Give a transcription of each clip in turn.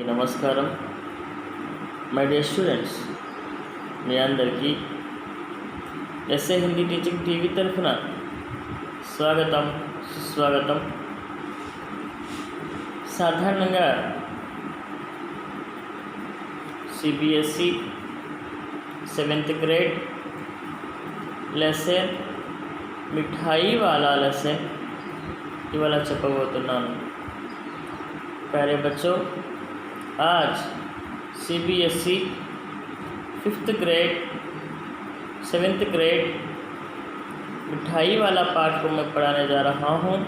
నమస్కారం my dear students, మీ అందరికీ SA Hindi teaching TV తరఫున స్వాగతం సుస్వాగతం. సాధారణంగా సిబిఎస్ఈ 7th గ్రేడ్ లెసన్ మిఠాయి వాలా లెసన్ ఇవాళ చెప్పబోతున్నాను. प्यारे बच्चों, आज CBSE 5th grade 7th grade मिठाई वाला पाठ को मैं पढ़ाने जा रहा हूँ.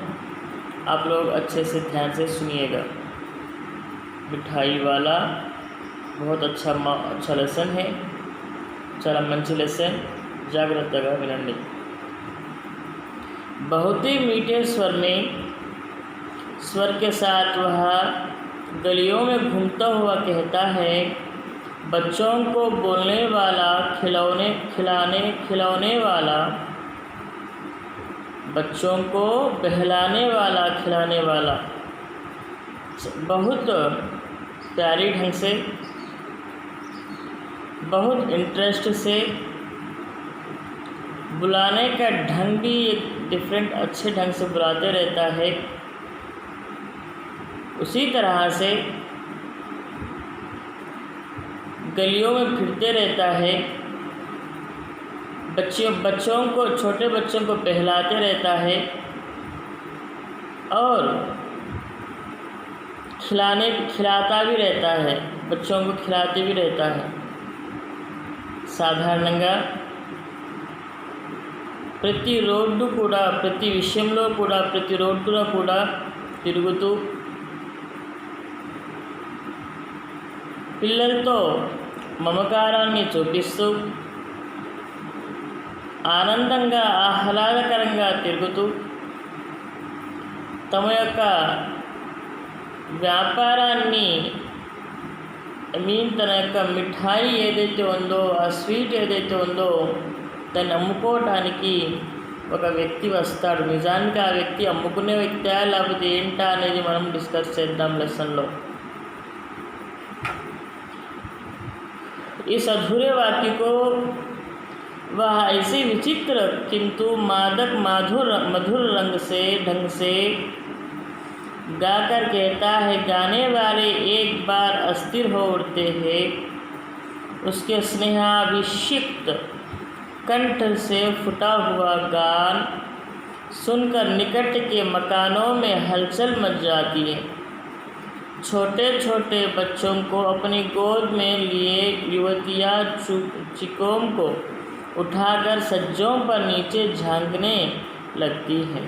आप लोग अच्छे से ध्यान से सुनिएगा. मिठाई वाला बहुत अच्छा लेसन है. చాలా మంచి లెసన్, జాగ్రత్తగా వినండి. बहुत ही मीठे स्वर के साथ वह गलियों में घूमता हुआ कहता है, बच्चों को बोलने वाला, खिलौने वाला, बच्चों को बहलाने वाला, खिलाने वाला. बहुत प्यारी ढंग से, बहुत इंटरेस्ट से, बुलाने का ढंग भी एक डिफरेंट अच्छे ढंग से बुलाते रहता है. उसी तरह से गलियों में फिरते रहता है. बच्चों को, छोटे बच्चों को बहलाते रहता है और खिलाता भी रहता है. बच्चों को खिलाते भी रहता है. సాధారణంగా ప్రతి రోడ్డు కూడా, ప్రతి విషయంలో కూడా, ప్రతి రోడ్డులో కూడా తిరుగుతూ పిల్లలతో మమకారాన్ని చూపిస్తూ ఆనందంగా, ఆహ్లాదకరంగా తిరుగుతూ తమ యొక్క వ్యాపారాన్ని, తన యొక్క మిఠాయి ఏదైతే ఉందో, ఆ స్వీట్ ఏదైతే ఉందో దాన్ని అమ్ముకోవటానికి ఒక వ్యక్తి వస్తాడు. నిజానికి ఆ వ్యక్తి అమ్ముకునే వ్యక్తా లేకపోతే ఏంటా అనేది మనం డిస్కస్ చేద్దాం లెసన్లో. इस अधूरे वाक्य को वह ऐसे विचित्र किंतु मधुर ढंग से गाकर कहता है. गाने वाले एक बार अस्थिर हो उठते हैं. उसके स्नेहाभिषिक्त कंठ से फूटा हुआ गान सुनकर निकट के मकानों में हलचल मच जाती है. छोटे छोटे बच्चों को अपनी गोद में लिए युवतियाँ चिकोम को उठाकर सज्जों पर नीचे झांकने लगती हैं.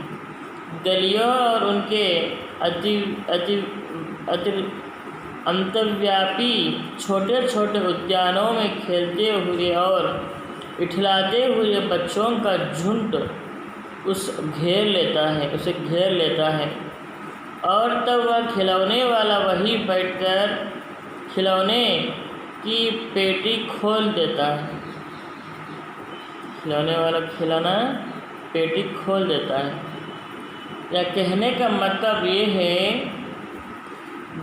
गलियों और उनके अंतर्व्यापी छोटे छोटे उद्यानों में खेलते हुए और इठलाते हुए बच्चों का झुंड उसे घेर लेता है और तब वह खिलौने वाला वहीं बैठकर खिलौने की पेटी खोल देता है. खिलौने वाला खिलौना पेटी खोल देता है. या कहने का मतलब ये है,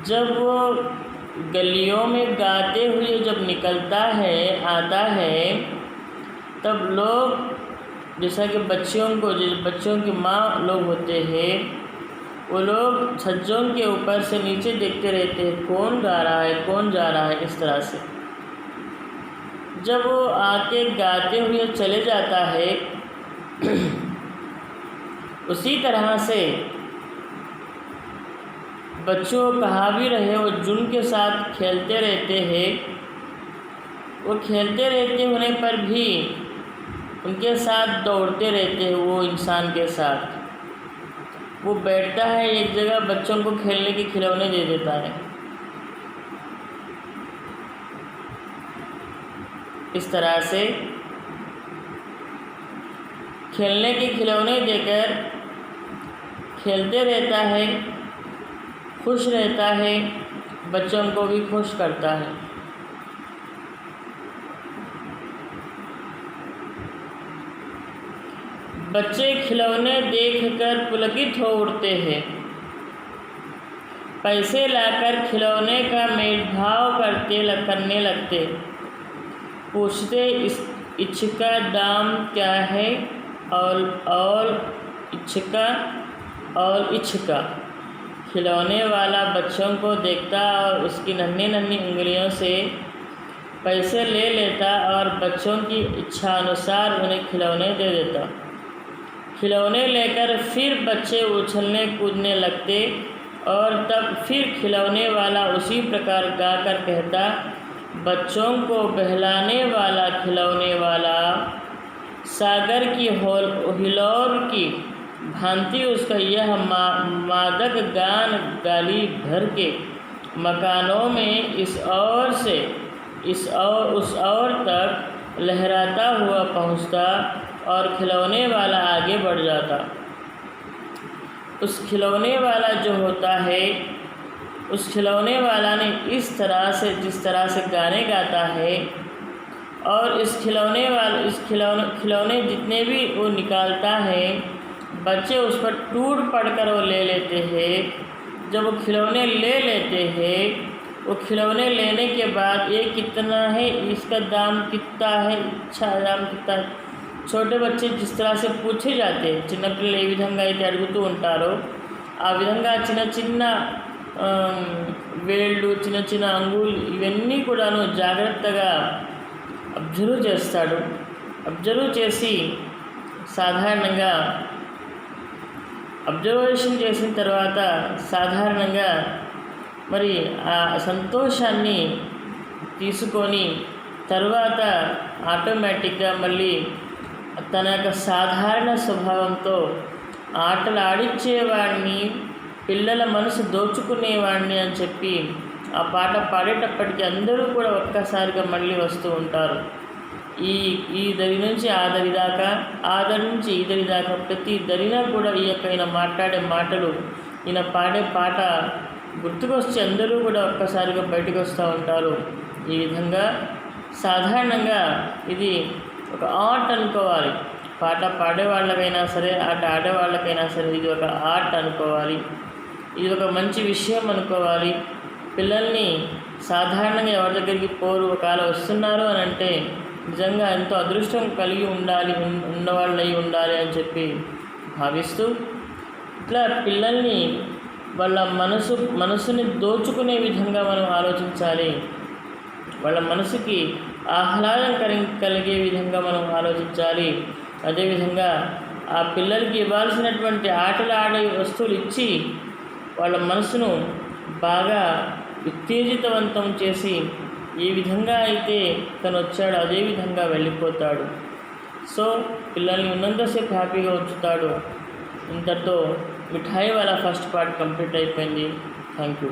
जब वो गलियों में गाते हुए जब निकलता है, आता है, तब लोग, जैसा कि बच्चों की माँ लोग होते हैं, वो लोग छज्जों के ऊपर से नीचे देखते रहते हैं, कौन गा रहा है, कौन जा रहा है. इस तरह से जब वो आके गाते हुए चले जाता है, उसी तरह से बच्चों कहाँ भी रहे, वो झुंड के साथ खेलते रहते हैं. वो खेलते रहते होने पर भी उनके साथ दौड़ते रहते हैं. वो इंसान के साथ वो बैठता है एक जगह, बच्चों को खेलने के खिलौने दे देता है. इस तरह से खेलने के खिलौने देकर खेलते रहता है, खुश रहता है, बच्चों को भी खुश करता है. बच्चे खिलौने देखकर पुलकित हो उठते हैं. पैसे लाकर खिलौने का मेलभाव करने लगते। पूछते इसका दाम क्या है और इसका। खिलौने वाला बच्चों को देखता और उसकी नन्ही नन्ही उंगलियों से पैसे ले लेता और बच्चों की इच्छानुसार उन्हें खिलौने दे देता। खिलौने लेकर फिर बच्चे उछलने कूदने लगते और तब फिर खिलौने वाला उसी प्रकार गाकर कहता, बच्चों को बहलाने वाला खिलौने वाला, सागर की हिलोर की भांति उसका यह मादक गान गाली भर के मकानों में इस ओर से उस ओर तक लहराता हुआ पहुंचता और खिलौने वाला आगे बढ़ जाता। उस खिलौने वाला जो होता है, उस खिलौने वाला ने जिस तरह से गाने गाता है और इस खिलौने जितने भी वो निकालता है, बच्चे उस पर टूट पड़कर वो ले लेते हैं। जब वो खिलौने ले लेते हैं, वो खिलौने लेने के बाद ये कितना है, इसका दाम कितना है, अच्छा दाम कितना है, छोटे बच्चे जिस तरह से पूछे जाते हैं, చిన్నపిల్లలు ఏ విధంగా అయితే అడుగుతూ ఉంటారో ఆ విధంగా చిన్న చిన్న వేళ్ళు, చిన్న చిన్న అంగులు ఇవన్నీ కూడాను జాగ్రత్తగా అబ్జర్వ్ చేస్తాడు. అబ్జర్వ్ చేసి సాధారణంగా అబ్జర్వేషన్ చేసిన తర్వాత సాధారణంగా మరి ఆ సంతోషాన్ని తీసుకొని తర్వాత ఆటోమేటిక్గా మళ్ళీ తన యొక్క సాధారణ స్వభావంతో ఆటలు ఆడించేవాడిని, పిల్లల మనసు దోచుకునేవాడిని అని చెప్పి ఆ పాట పాడేటప్పటికి అందరూ కూడా ఒక్కసారిగా మళ్ళీ వస్తూ ఉంటారు. ఈ దరి నుంచి ఆ దరి దాకా, ఆ దరి నుంచి ఈ దరి దాకా ప్రతి దరినా కూడా ఈ యొక్క ఈయన మాట్లాడే మాటలు, ఈయన పాడే పాట గుర్తుకొచ్చి అందరూ కూడా ఒక్కసారిగా బయటకు వస్తూ ఉంటారు. ఈ విధంగా సాధారణంగా ఇది ఒక ఆర్ట్ అనుకోవాలి. పాట పాడే వాళ్ళకైనా సరే, ఆట ఆడే వాళ్ళకైనా సరే ఇది ఒక ఆర్ట్ అనుకోవాలి. ఇది ఒక మంచి విషయం అనుకోవాలి. పిల్లల్ని సాధారణంగా ఎవరి దగ్గరికి పోరు, ఒకవేళ వస్తున్నారు అని అంటే నిజంగా ఎంతో అదృష్టం కలిగి ఉన్నవాళ్ళై ఉండాలి అని చెప్పి భావిస్తూ, ఇట్లా పిల్లల్ని వాళ్ళ మనసుని దోచుకునే విధంగా మనం ఆలోచించాలి. వాళ్ళ మనసుకి ఆహ్లాదం కలిగే విధంగా మనం ఆలోచించాలి. అదేవిధంగా ఆ పిల్లలకి ఇవ్వాల్సినటువంటి ఆటలు ఆడే వస్తువులు ఇచ్చి వాళ్ళ మనసును బాగా ఉత్తేజితవంతం చేసి ఏ విధంగా అయితే తను వచ్చాడో అదే విధంగా వెళ్ళిపోతాడు. సో పిల్లల్ని ఉన్నంతసేపు హ్యాపీగా ఉంచుతాడు. ఇంతటితో మిఠాయి వాళ్ళ ఫస్ట్ పార్ట్ కంప్లీట్ అయిపోయింది. Thank you.